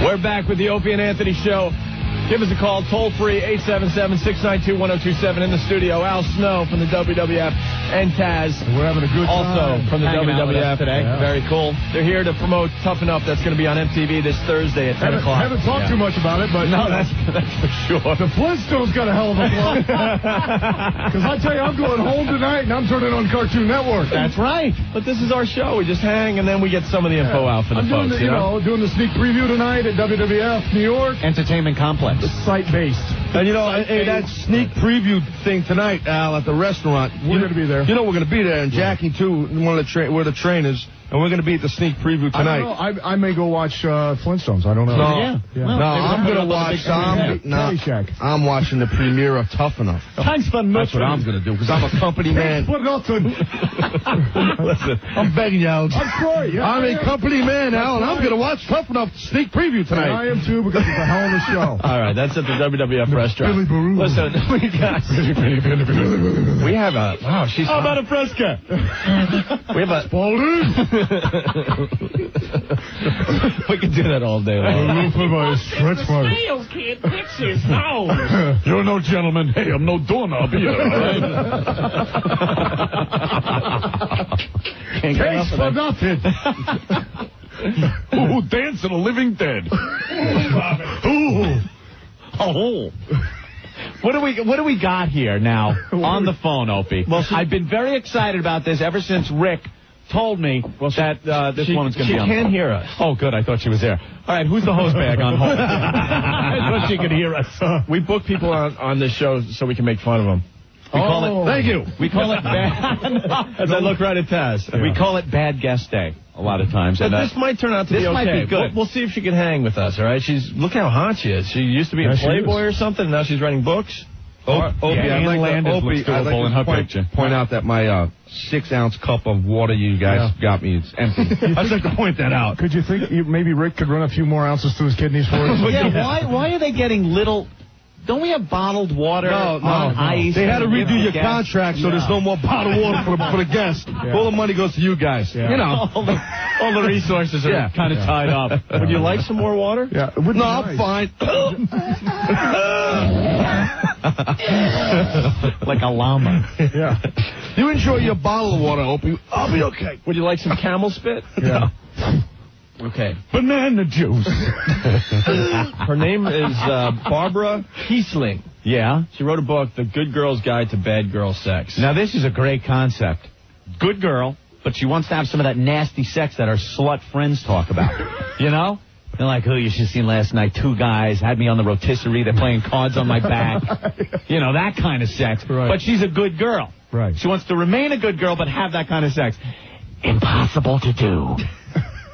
We're back with the Opie and Anthony Show. Give us a call, toll-free, 877-692-1027 in the studio. Al Snow from the WWF and Tazz. We're having a good time. Also from the WWF today. Yeah. Very cool. They're here to promote Tough Enough. That's going to be on MTV this Thursday at 10 o'clock. Haven't talked too much about it, but... No, that's for sure. The Flintstones got a hell of a blow. Because I tell you, I'm going home tonight, and I'm turning on Cartoon Network. That's right. But this is our show. We just hang, and then we get some of the info out for the folks. Doing the sneak preview tonight at WWF New York. Entertainment Complex. It's site-based. And hey, that sneak preview thing tonight, Al, at the restaurant. We're going to be there. You know we're going to be there, and Jackie too. We're the trainers, and we're going to be at the sneak preview tonight. I don't know. I may go watch Flintstones. I don't know. No, Well, I'm going to watch. I'm watching the premiere of Tough Enough. Thanks for nothing. That's what I'm going to do because I'm a company man. For nothing. Listen, I'm begging you, Al. I'm sorry. Yeah, I'm a company man, Al, and I'm going to watch Tough Enough sneak preview tonight. And I am too because it's a hell of a show. All right, that's at the WWF restaurant. Listen, we have a... Wow, she's... How about a Fresca? We have a... Spalding? We can do that all day long. Snails can't fix his nose. You're no gentleman. Hey, I'm no doorknob either, all right? Thanks for nothing. Ooh, dancing a living dead. Ooh. Oh. What do we got here now on the phone, Opie? Well, I've been very excited about this ever since Rick told me that this woman's going to be on. She can't hear us. Oh, good. I thought she was there. All right, who's the host bag on hold? I thought she could hear us. We book people on this show so we can make fun of them. We call it. Thank you. We call it bad. As I look right at Tazz, we call it bad guest day a lot of times. But this might turn out to be okay. This might be good. We'll see if she can hang with us. All right. Look how hot she is. She used to be in Playboy or something. Now she's writing books. Opie, I'd like to point out that my 6-ounce cup of water you guys got me is empty. I'd like to point that out. Could you think maybe Rick could run a few more ounces through his kidneys for us? Yeah, why are they getting little... Don't we have bottled water on ice? They had to redo your contract so there's no more bottled water for the guests. All the money goes to you guys. Yeah. You know. All the resources are kind of tied up. Would you like some more water? Yeah. No, I'm fine. Like a llama. Yeah. You enjoy your bottle of water, Opie. I'll be okay. Would you like some camel spit? Yeah. Okay. Banana juice. Her name is Barbara Keesling. Yeah? She wrote a book, The Good Girl's Guide to Bad Girl Sex. Now, this is a great concept. Good girl, but she wants to have some of that nasty sex that her slut friends talk about. You know? They're like, oh, you should have seen last night 2 guys had me on the rotisserie. They're playing cards on my back. You know, that kind of sex. Right. But she's a good girl. Right. She wants to remain a good girl, but have that kind of sex. Impossible to do.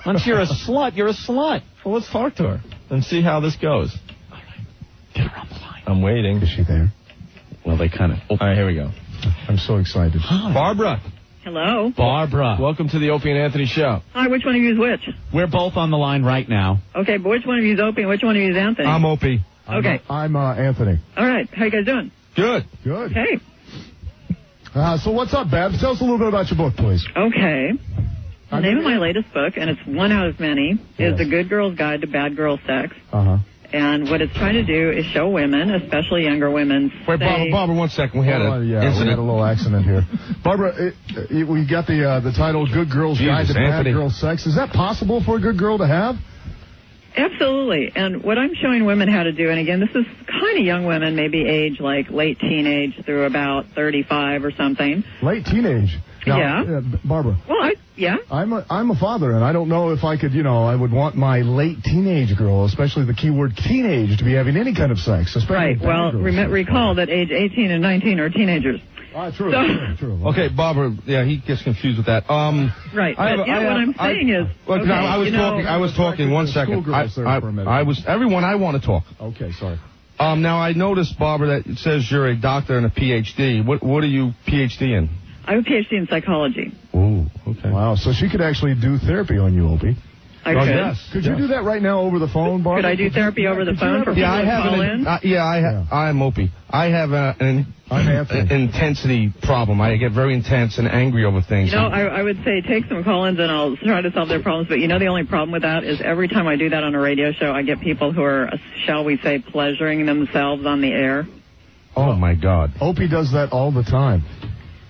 Once you're a slut, you're a slut. Well, let's talk to her and see how this goes. All right. Get her on the line. I'm waiting. Is she there? Well, they kind of... All right, here we go. I'm so excited. Barbara. Hello. Barbara. Welcome to the Opie and Anthony Show. Hi, which one of you is which? We're both on the line right now. Okay, but which one of you is Opie and which one of you is Anthony? I'm Opie. Okay. I'm Anthony. All right. How you guys doing? Good. Good. Hey. So what's up, Babs? Tell us a little bit about your book, please. Okay. The name of my latest book, and it's one out of many, is The Good Girl's Guide to Bad Girl Sex. Uh-huh. And what it's trying to do is show women, especially younger women. Wait, Barbara, 1 second. We had we had a little accident here. Barbara, we got the title "Good Girl's Guide to Bad Girl Sex." Is that possible for a good girl to have? Absolutely. And what I'm showing women how to do, and again, this is kind of young women, maybe age like late teenage through about 35 or something. Late teenage. Now, yeah. Barbara. Well, I'm a father, and I don't know if I could, I would want my late teenage girl, especially the keyword teenage, to be having any kind of sex. Right. Well, recall that age 18 and 19 are teenagers. True. Okay, Barbara. Yeah, he gets confused with that. Right. What I'm saying is. Look, I was talking. 1 second. Everyone, I want to talk. Okay, sorry. Now I noticed, Barbara, that it says you're a doctor and a PhD. What are you PhD in? I have a PhD in psychology. Oh, okay. Wow. So she could actually do therapy on you, Opie. I could. Yes. Could you do that right now over the phone, Barbara? Could I do therapy over the phone for people to call in? I am Opie. I have an intensity problem. I get very intense and angry over things. You know, I would say take some call-ins and I'll try to solve their problems. But you know, the only problem with that is every time I do that on a radio show, I get people who are, shall we say, pleasuring themselves on the air. Oh my God. Opie does that all the time.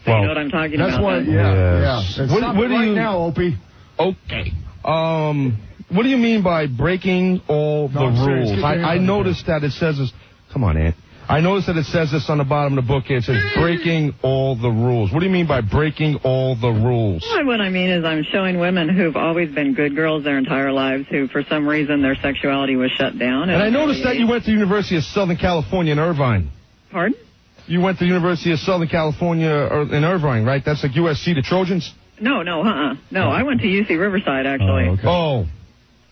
So you know what I'm talking about. That's why, yes. yeah. Stop it right now, Opie. Okay. What do you mean by breaking all the rules? I noticed that it says this. Come on, Aunt. I noticed that it says this on the bottom of the book here. It says breaking all the rules. What do you mean by breaking all the rules? Well, what I mean is I'm showing women who've always been good girls their entire lives who, for some reason, their sexuality was shut down. And I noticed that you went to the University of Southern California in Irvine. Pardon? You went to the University of Southern California in Irvine, right? That's like USC, the Trojans? No, I went to UC Riverside, actually. Oh, okay. Oh.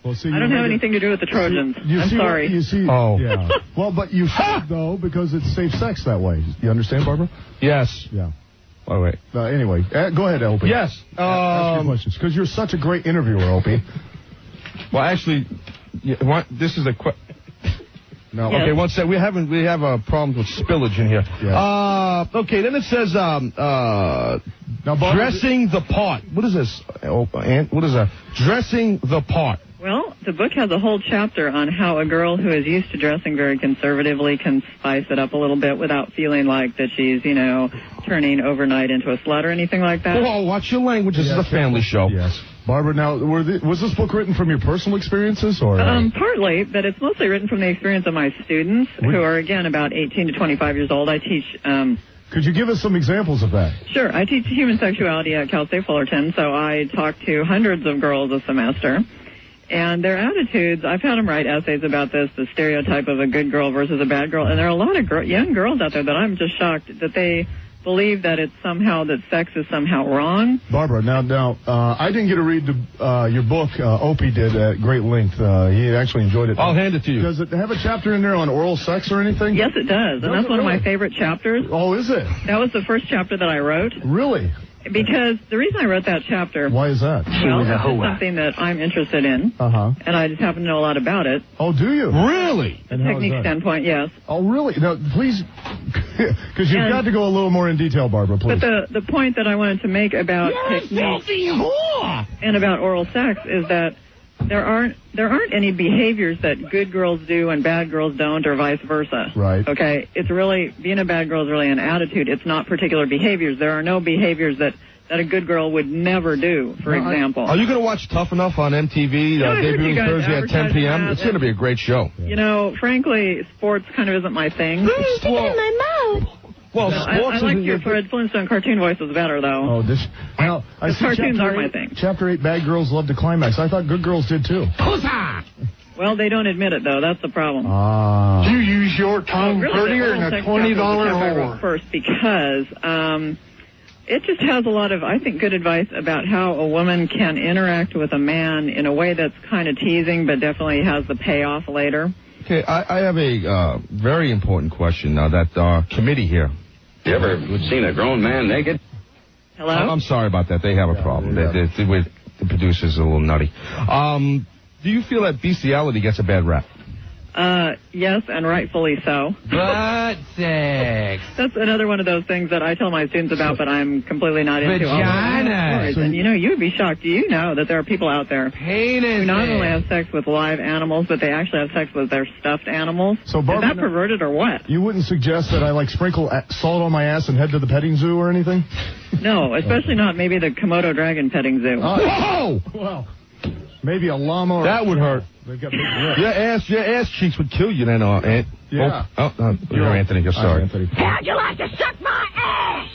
Well, see, I don't have anything to do with the Trojans. I'm sorry. Yeah. Well, but you should, though, because it's safe sex that way. You understand, Barbara? Yes. Yeah. Oh, wait. Anyway, go ahead, Opie. Yes. Ask your questions, because you're such a great interviewer, Opie. Well, actually, this is a question. No. Yes. Okay, one sec. We have a problem with spillage in here. Yes. Okay, then it says now, dressing the part. What is this? Aunt? What is that? Dressing the part. Well, the book has a whole chapter on how a girl who is used to dressing very conservatively can spice it up a little bit without feeling like that she's, turning overnight into a slut or anything like that. Oh, watch your language. This is a family show. Yes. Barbara, now, was this book written from your personal experiences? Or partly, but it's mostly written from the experience of my students, who are, again, about 18 to 25 years old. I teach... Could you give us some examples of that? Sure. I teach human sexuality at Cal State Fullerton, so I talk to hundreds of girls a semester. And their attitudes, I've had them write essays about this, the stereotype of a good girl versus a bad girl. And there are a lot of young girls out there that I'm just shocked that they believe that it's somehow that sex is somehow wrong. Barbara, now, I didn't get to read your book. Opie did at great length. He actually enjoyed it. I'll hand it to you. Does it have a chapter in there on oral sex or anything? Yes, it does. And that's one of my favorite chapters. Oh, is it? That was the first chapter that I wrote. Really? Because the reason I wrote that chapter... Why is that? Well, it's something that I'm interested in. Uh-huh. And I just happen to know a lot about it. Oh, do you? Really? From a technique standpoint, yes. Oh, really? Now, please... Because you've got to go a little more in detail, Barbara, please. But the point that I wanted to make about technique and about oral sex is that there aren't any behaviors that good girls do and bad girls don't, or vice versa. Right. Okay? It's really, being a bad girl is really an attitude. It's not particular behaviors. There are no behaviors that a good girl would never do, for example. Are you going to watch Tough Enough on MTV, debuting Thursday at 10 p.m.? It's going to be a great show. Frankly, sports kind of isn't my thing. Stick it in my mouth. Well, I like your Fred Flintstone cartoon voice was better, though. Oh, I see cartoons are my thing. Chapter 8, Bad Girls Love to Climax. I thought good girls did, too. Well, they don't admit it, though. That's the problem. You use your tongue prettier than a $20 whore. First, because it just has a lot of, I think, good advice about how a woman can interact with a man in a way that's kind of teasing, but definitely has the payoff later. Okay, I have a very important question now that our committee here. You ever seen a grown man naked? Hello? I'm sorry about that. They have a problem. Yeah. The producer's a little nutty. Do you feel that bestiality gets a bad rap? Yes, and rightfully so. Butt sex. That's another one of those things that I tell my students about, but I'm completely not into. Vagina. And you'd be shocked. Do you know that there are people out there who not only have sex with live animals, but they actually have sex with their stuffed animals? So, Barbara, is that perverted or what? You wouldn't suggest that I sprinkle salt on my ass and head to the petting zoo or anything? No, especially not maybe the Komodo dragon petting zoo. Whoa! Well, maybe a llama. That would hurt. They've got big lips. Your ass cheeks would kill you then, Aunt. Yeah. You're Anthony. You're sorry. How'd you like to suck my ass?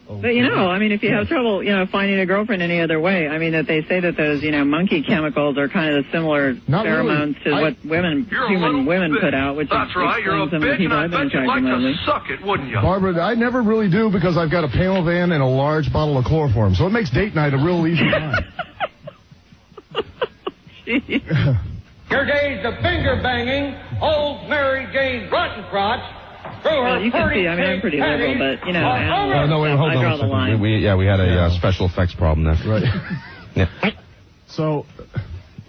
But, if you have trouble, finding a girlfriend any other way, that they say that those, monkey chemicals are kind of similar pheromones to what human women put out, which that's right. You're a bitch, and I bet you'd like to suck it, wouldn't you? Barbara, I never really do because I've got a panel van and a large bottle of chloroform, so it makes date night a real easy time. Your days of finger banging, old Mary Jane Bruttencrotch. Well, you can see, I'm pretty liberal, but, hold on. I draw the line. We had a special effects problem there. Right. Yeah. So,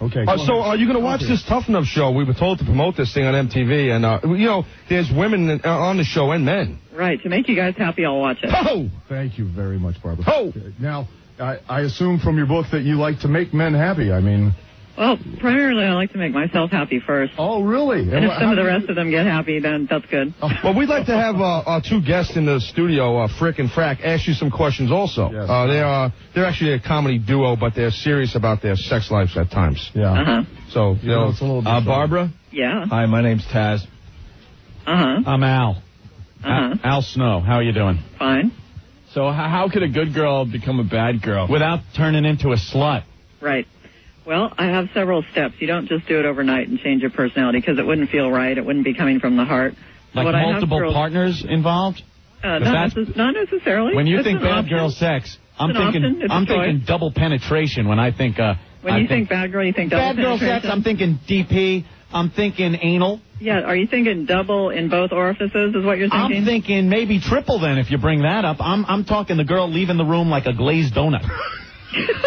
okay. So are you going to watch this Tough Enough show? We were told to promote this thing on MTV, and, there's women on the show and men. Right. To make you guys happy, I'll watch it. Oh! Thank you very much, Barbara. Oh! Now, I assume from your book that you like to make men happy. I mean... Well, primarily I like to make myself happy first. Oh, really? And if some of the rest of them get happy, then that's good. Well, we'd like to have our two guests in the studio, Frick and Frack, ask you some questions also. Yes. They're actually a comedy duo, but they're serious about their sex lives at times. Yeah. Uh-huh. So, it's a little bit Barbara? Yeah. Hi, my name's Tazz. Uh-huh. I'm Al. Uh-huh. Al Snow. How are you doing? Fine. So how could a good girl become a bad girl? Without turning into a slut. Right. Well, I have several steps. You don't just do it overnight and change your personality because it wouldn't feel right. It wouldn't be coming from the heart. Like multiple partners involved? Not necessarily. When you It's think an bad option. girl sex, I'm It's an option. It's a thinking choice. double penetration when I think... When you think bad girl, you think double bad girl penetration? sex, I'm thinking DP. I'm thinking anal. Yeah, are you thinking double in both orifices is what you're thinking? I'm thinking maybe triple then if you bring that up. I'm talking the girl leaving the room like a glazed donut.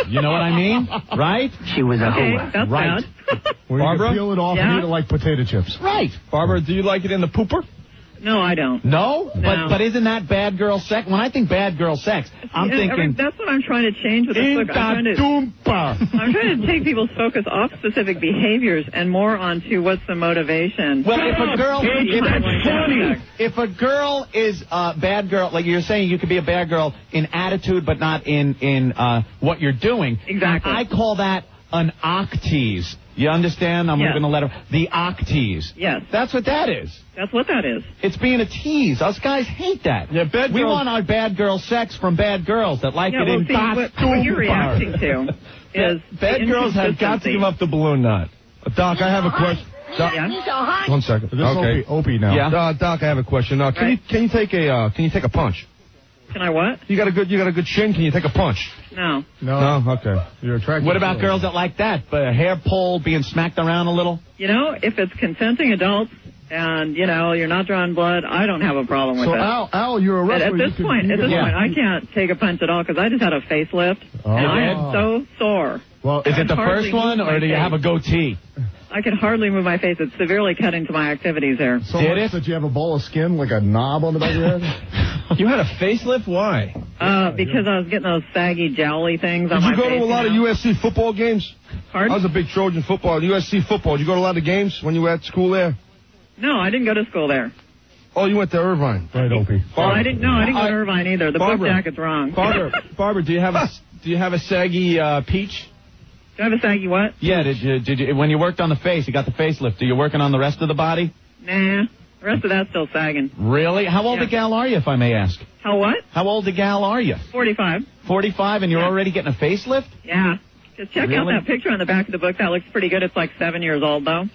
You know what I mean? Right? She was a Okay, that's Right. bad. Where Barbara? you can peel it off and Yeah. eat it like potato chips. Right. Barbara, do you like it in the pooper? No, I don't. No? No. But isn't that bad girl sex? When I think bad girl sex, I'm thinking... That's what I'm trying to change with this book. I'm trying to take people's focus off specific behaviors and more onto what's the motivation. Well, if a girl... Funny. If a girl is a bad girl, like you're saying, you could be a bad girl in attitude, but not in what you're doing. Exactly. I call that an octease. You understand? I'm Yes. moving the letter. The octease. Yes. That's what that is. That's what that is. It's being a tease. Us guys hate that. Yeah, bad We girls- want our bad girl sex from bad girls that like Yeah, it well, in see, what you're reacting to is Bad the girls have got to inconsistency. give up the balloon knot. Doc, I have a question. Doc, Yeah. one second. This Okay. is Opie now. Yeah. Doc, I have a question. Can Right. you take a punch? Can I what? You got a good chin. Can you take a punch? No. No. No. Okay. You're attracted. What about girls that like that? But a hair pull, being smacked around a little? You know, if it's consenting adults and, you're not drawing blood, I don't have a problem with So, that. Al, you're a But wrestler. at this point, I can't take a punch at all because I just had a facelift, and I am so sore. Well, Is it the hardly first one, move or my do you face. have a goatee? I can hardly move my face. It's severely cutting to my activities here. so Did much it? that you have a ball of skin like a knob on the back of your head? You had a facelift? Why? Because I was getting those saggy, jowly things on Did my you go face. to a lot of USC football games? Pardon? I was a big Trojan football, USC football. Did you go to a lot of games when you were at school there? No, I didn't go to school there. Oh, you went to Irvine. Right, Opie. Well, I didn't go to Irvine either. The book Barbara. jacket's wrong. Barbara, do you have a saggy peach? Do I have a saggy what? Yeah, did you, when you worked on the face, you got the facelift, are you working on the rest of the body? Nah. The rest of that's still sagging. Really? How old Yeah. a gal are you, if I may ask? How what? How old a gal are you? 45. 45, and you're Yeah. already getting a facelift? Yeah. Just check out Really? that picture on the back of the book. That looks pretty good. It's like 7 years old, though.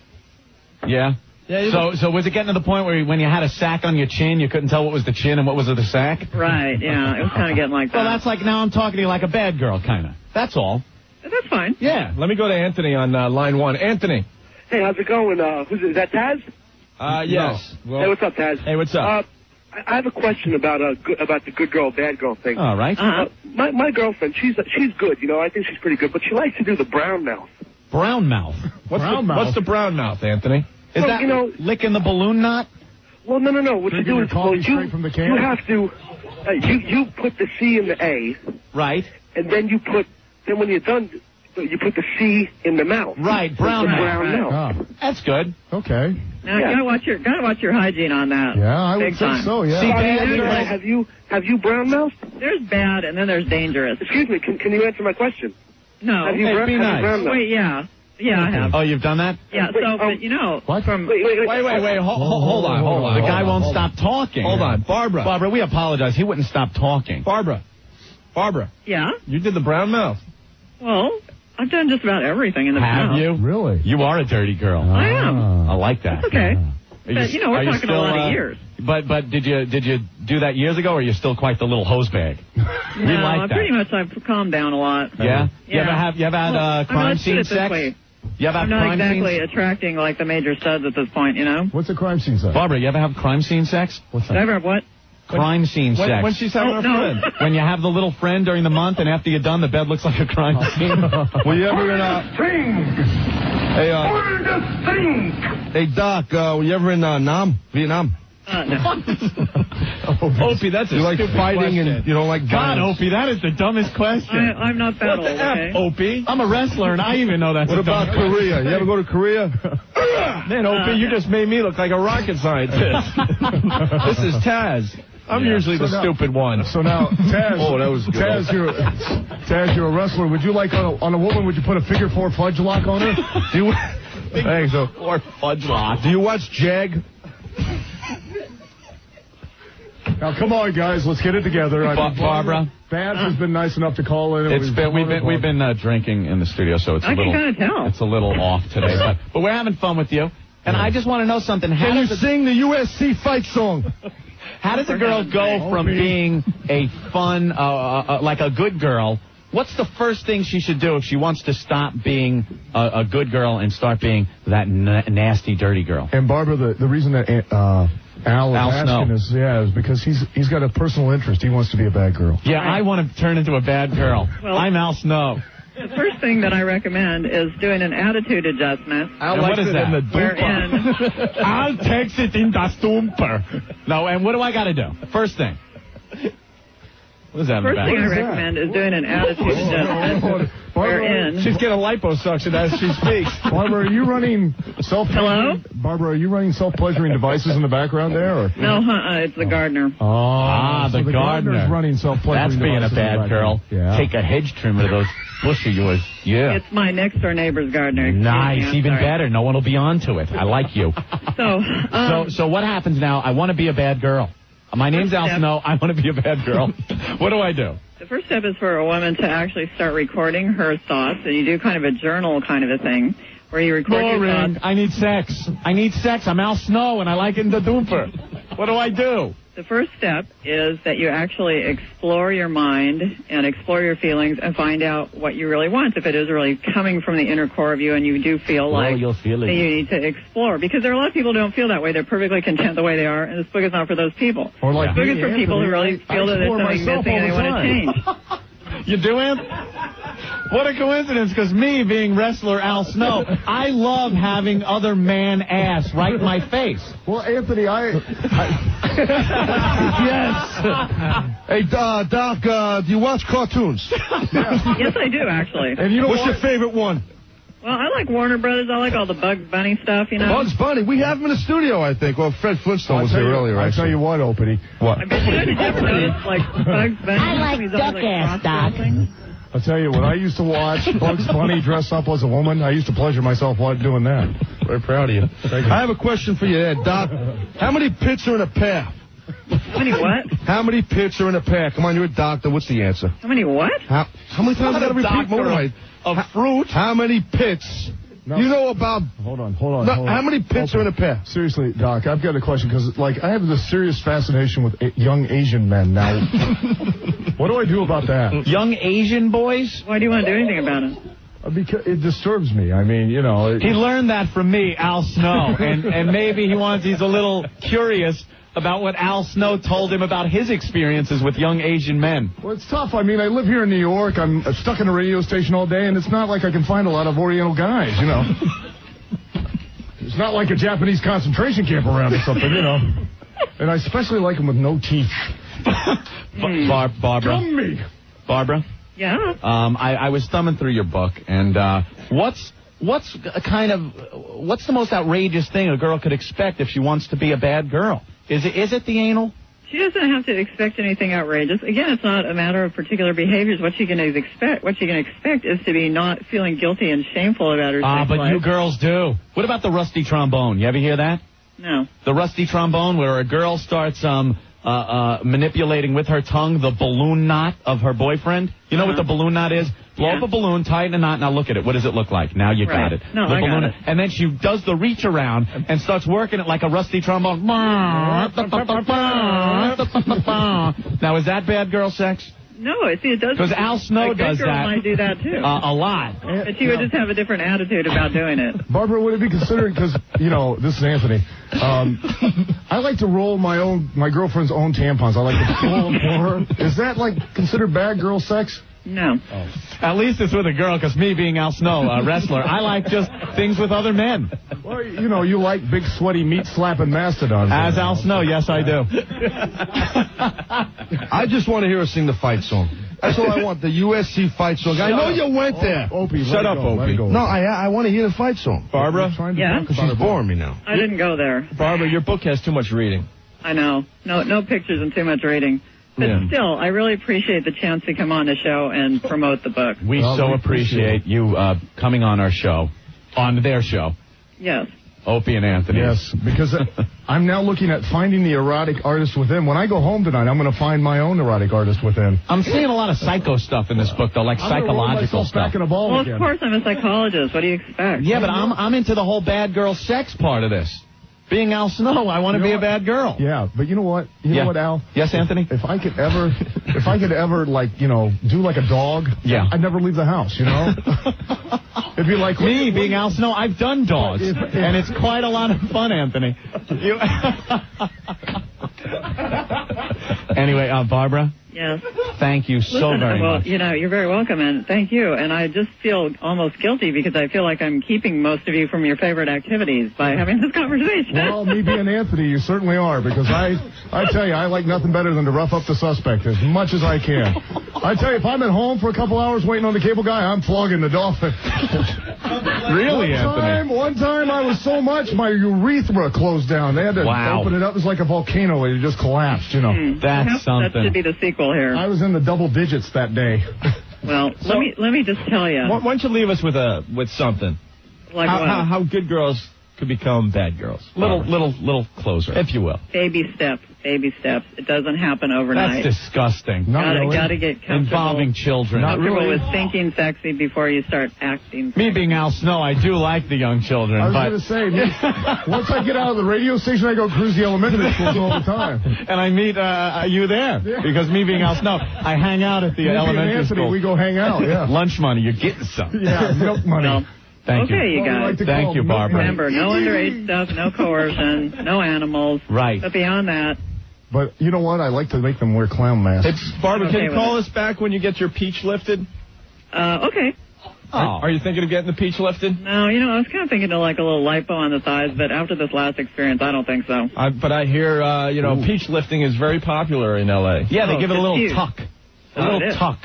Yeah. Yeah. So was it getting to the point where when you had a sack on your chin, you couldn't tell what was the chin and what was the sack? Right, yeah. It was kind of getting like that. Well, that's like now I'm talking to you like a bad girl, kind of. That's all. That's fine. Yeah. Let me go to Anthony on line one. Anthony. Hey, how's it going? Is that Tazz? Yes. Hey, Well, what's up, Tazz? hey, what's up? I have a question about the good girl, bad girl thing. All right. My girlfriend, she's good. I think she's pretty good, but she likes to do the brown mouth. Brown mouth. What's the brown mouth, Anthony? Is Well, that licking the balloon knot? Well, no. What you Drinking do your is coffee straight from the can? you have to you put the C in the A, Right. and then when you're done, you put the C in the mouth. Right, brown The mouth. brown mouth. Ah, That's good. okay. Now, you gotta watch your hygiene on that. Yeah, I would Big think time. so, yeah. See, I mean, bad have you brown mouthed? There's bad, and then there's dangerous. Excuse me, can you answer my question? No. Have you Hey, brown be nice. brown mouthed? Wait, yeah. Yeah, I have. Oh, you've done that? Yeah, Wait, so, but What? from... Wait. Wait. Hold on. The guy won't stop talking. Hold on. Barbara. Barbara, we apologize. He wouldn't stop talking. Barbara. Yeah? You did the brown mouth. Well, I've done just about everything in the Have past. you? Really? You are a dirty girl. I am. I like that. That's okay. Are But, we're are talking a lot of years. But did you do that years ago, or are you still quite the little hose bag? No, like that. pretty much I've calmed down a lot. Yeah? Yeah. You ever had Well, crime let's put scene it this sex? way. You ever have I'm not crime exactly scenes? attracting like the major studs at this point, What's a crime scene say? Barbara, you ever have crime scene sex? What's Did I ever have what? Crime scene sex. When she's having a friend. When you have the little friend during the month, and after you're done, the bed looks like a crime scene. Were you ever in Hey, Doc, were you ever in Vietnam? No. Opie, that's a you like stupid fighting question. and you don't like God, violence. Opie, that is the dumbest question. I'm not that old, okay? Opie? I'm a wrestler, and I even know that's What about Korea? You ever go to Korea? Man, Opie, you just made me look like a rocket scientist. This is Tazz. I'm usually the stupid one. So now, Tazz. Oh, that was good. Tazz, you're a wrestler. Would you like on a woman? Would you put a figure 4 fudge lock on her? Or fudge lock. Do you watch Jag? Now, come on, guys, let's get it together. Barbara, Babs has been nice enough to call in. We've been drinking in the studio, so it's I can kind of tell. It's a little off today, but we're having fun with you. And I just want to know something. Can you sing the USC fight song? How does a girl go from being a fun, like a good girl? What's the first thing she should do if she wants to stop being a good girl and start being that nasty, dirty girl? And Barbara, the reason that Al is asking is because he's got a personal interest. He wants to be a bad girl. Yeah, I want to turn into a bad girl. Well, I'm Al Snow. The first thing that I recommend is doing an attitude adjustment. What is that? Wherein I'll text it in the stumper. No, and what do I got to do? First thing. What is that? First thing I recommend is doing an attitude adjustment. Wherein she's getting liposuction as she speaks. Barbara, are you running self-pleasuring? Hello? Barbara, are you running self-pleasuring devices in the background there? Or? No, it's the gardener. The gardener's running self-pleasuring That's being a devices bad girl. Yeah. Take a hedge trimmer to those bush of yours. Yeah. It's my next-door neighbor's gardener. Nice, even better. No one will be onto it. I like you. So what happens now? I want to be a bad girl. My name's Al Snow. I want to be a bad girl. What do I do? The first step is for a woman to actually start recording her thoughts, and you do kind of a journal kind of a thing, where you record your thoughts. I need sex. I'm Al Snow, and I like it in the dumper. What do I do? The first step is that you actually explore your mind and explore your feelings and find out what you really want. If it is really coming from the inner core of you and you do feel like you'll feel it. that you need to explore. Because there are a lot of people who don't feel that way. They're perfectly content the way they are, and this book is not for those people. Or like this book is for people who really feel that there's something missing and they want to change. You do, Amp? What a coincidence, because me, being wrestler Al Snow, I love having other man ass right in my face. Well, Anthony, Yes. Hey, Doc, do you watch cartoons? Yes, I do, actually. And you know what's your favorite one? Well, I like Warner Brothers. I like all the Bugs Bunny stuff, you know. Bugs Bunny. We have him in the studio, I think. Well, Fred Flintstone was here earlier, I'll tell you what, Opie. What? I bet you never noticed, like, Bugs Bunny. I like duck-ass, Doc. I'll tell you, when I used to watch Bugs Bunny dress up as a woman, I used to pleasure myself while doing that. Very proud of you. I have a question for you there, Doc. How many pits are in a pear? How many what? How many pits are in a pear? Come on, you're a doctor. What's the answer? How many what? How many times I got to repeat more right? Of fruit? How many pits? No. You know about... Hold on. How many pits are in a pear? Seriously, Doc, I've got a question, because, I have this serious fascination with young Asian men now. What do I do about that? Young Asian boys? Why do you want to do anything about it? Because it disturbs me. I mean, you know... He learned that from me, Al Snow, and maybe he's a little curious about what Al Snow told him about his experiences with young Asian men. Well, it's tough. I mean, I live here in New York. I'm stuck in a radio station all day, and it's not like I can find a lot of Oriental guys, you know. It's not like a Japanese concentration camp around or something, you know. And I especially like them with no teeth. Barbara. Gummy. Barbara? Yeah? I was thumbing through your book, and what's the most outrageous thing a girl could expect if she wants to be a bad girl? Is it the anal? She doesn't have to expect anything outrageous. Again, it's not a matter of particular behaviors. What she can expect is to be not feeling guilty and shameful about her sex but life. you girls do. What about the rusty trombone? You ever hear that? No. The rusty trombone, where a girl starts manipulating with her tongue the balloon knot of her boyfriend. You know what the balloon knot is? Blow up a balloon, tie it in a knot. Now look at it. What does it look like? Now you got it. No, the I balloon, got it. And then she does the reach around and starts working it like a rusty trombone. Now is that bad girl sex? No, see, it does. Because Al Snow does that. A good girl might do that, too. A lot. But you would just have a different attitude about doing it. Barbara, would it be considered, because, this is Anthony, I like to roll my girlfriend's own tampons. I like to pull them for her. Is that, considered bad girl sex? No. Oh. At least it's with a girl, because me being Al Snow, a wrestler, I like just things with other men. Well, you like big, sweaty, meat-slapping mastodons. As Al Snow, yes, I do. I just want to hear her sing the fight song. That's all I want, the USC fight song. I know you went there. Opie, shut up, Opie. No, I want to hear the fight song. Barbara? Yeah? She's boring me now. I didn't go there. Barbara, your book has too much reading. I know. No pictures and too much reading. But still, I really appreciate the chance to come on the show and promote the book. We so appreciate you coming on our show, on their show. Yes. Opie and Anthony. Yes, because I'm now looking at finding the erotic artist within. When I go home tonight, I'm going to find my own erotic artist within. I'm seeing a lot of psycho stuff in this book, though, like psychological stuff. Back in a ball well, again. Of course, I'm a psychologist. What do you expect? Yeah, but I'm into the whole bad girl sex part of this. Being Al Snow, I want to be a bad girl. Yeah, but you know what? You know what, Al? Yes, Anthony? If I could ever, do like a dog, I'd never leave the house, It'd be like... Me, being Al Snow, I've done dogs, and it's quite a lot of fun, Anthony. Anyway, Barbara? Yes. Thank you so very much. You're very welcome, and thank you. And I just feel almost guilty because I feel like I'm keeping most of you from your favorite activities by having this conversation. Well, me being Anthony, you certainly are, because I tell you, I like nothing better than to rough up the suspect as much as I can. I tell you, if I'm at home for a couple hours waiting on the cable guy, I'm flogging the dolphin. Really, Anthony? One time I was so much, my urethra closed down. They had to open it up. It was like a volcano. It just collapsed, That's something. That should be the sequel here. I was in the double digits that day. Well, let me just tell you. Why don't you leave us with something? Like how good girls could become bad girls. Little closer, if you will. Baby steps. It doesn't happen overnight. That's disgusting. Gotta get comfortable. Involving children. Comfortable with thinking sexy before you start acting. Me being Al Snow, I do like the young children. I was going to say, once I get out of the radio station, I go cruise the elementary schools all the time. And I meet you there. Because me being Al Snow, I hang out at the elementary school. We go hang out, Lunch money, you're getting something. Yeah, milk money. Well, Thank you. Okay, you guys. Thank you, Barbara. Remember, no underage stuff, no coercion, no animals. Right. But beyond that. But you know what? I like to make them wear clown masks. Barbara, can you call us back when you get your peach lifted? Okay. Are you thinking of getting the peach lifted? No, I was kind of thinking of like a little lipo on the thighs, but after this last experience, I don't think so. But I hear, peach lifting is very popular in L.A. Yeah, they give it a little tuck. A little tuck.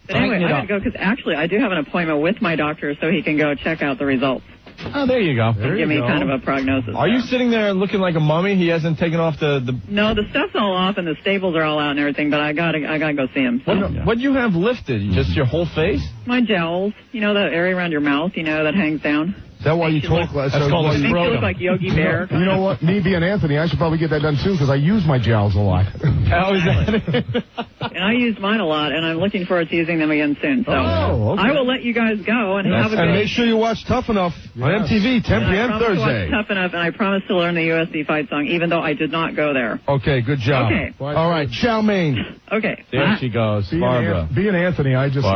But anyway, I got to go because actually I do have an appointment with my doctor so he can go check out the results. Oh, there you go. Give me kind of a prognosis. Are you sitting there looking like a mummy? He hasn't taken off the... No, the stuff's all off and the staples are all out and everything, but I gotta go see him. So. What do you have lifted? Just your whole face? My jowls. That area around your mouth, that hangs down. Is that why you talk like... That's called a scrotum. scrotum. You look like Yogi Bear. You know what? Me being Anthony, I should probably get that done, too, because I use my jowls a lot. How is that? And I use mine a lot, and I'm looking forward to using them again soon. So okay. I will let you guys go and have a good... And make sure you watch Tough Enough on MTV, 10 p.m. Thursday. I promise to watch Tough Enough, and I promise to learn the USC fight song, even though I did not go there. Okay, good job. Okay. All right, chow mein. Okay. There she goes, Barbara. Being Anthony, I just...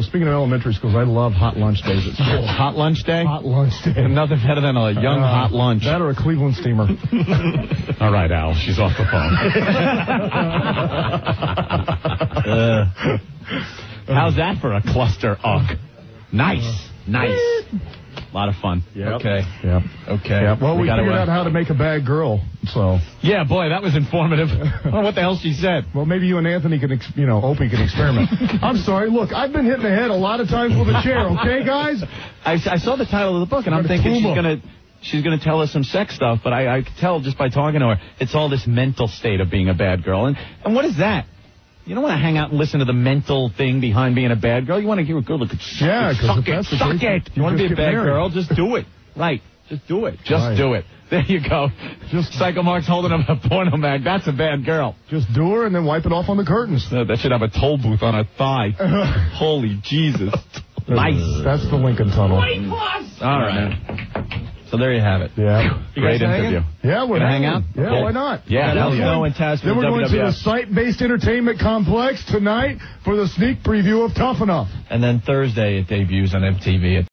speaking of elementary schools, I love hot lunch days at school. Hot lunch day? Hot lunch day. Nothing better than a young hot lunch. That or a Cleveland steamer. All right, Al. She's off the phone. How's that for a cluster uck? Nice. A lot of fun. Yep. Okay. Yep. Okay. Yep. Well, we figured out how to make a bad girl, so... Yeah, boy, that was informative. I don't know what the hell she said. Well, maybe you and Anthony can, Opie can experiment. I'm sorry. Look, I've been hit in the head a lot of times with a chair, okay, guys? I saw the title of the book, and I'm thinking she's gonna tell us some sex stuff, but I could tell just by talking to her, it's all this mental state of being a bad girl. And what is that? You don't want to hang out and listen to the mental thing behind being a bad girl. You want to hear a girl look at suck it. You want to be a bad girl? Just do it. Right. Just do it. Just do it. There you go. Psycho Mark's holding up a porno mag. That's a bad girl. Just do her and then wipe it off on the curtains. That should have a toll booth on her thigh. Holy Jesus. Nice. That's the Lincoln Tunnel. All right. So there you have it. Yeah. Great interview. Yeah, we're Gonna hang out? Yeah, Cool. why not? Yeah, hell yeah. Snow and Tazz for Then we're the going to the WWF. site-based entertainment complex tonight for the sneak preview of Tough Enough. And then Thursday it debuts on MTV at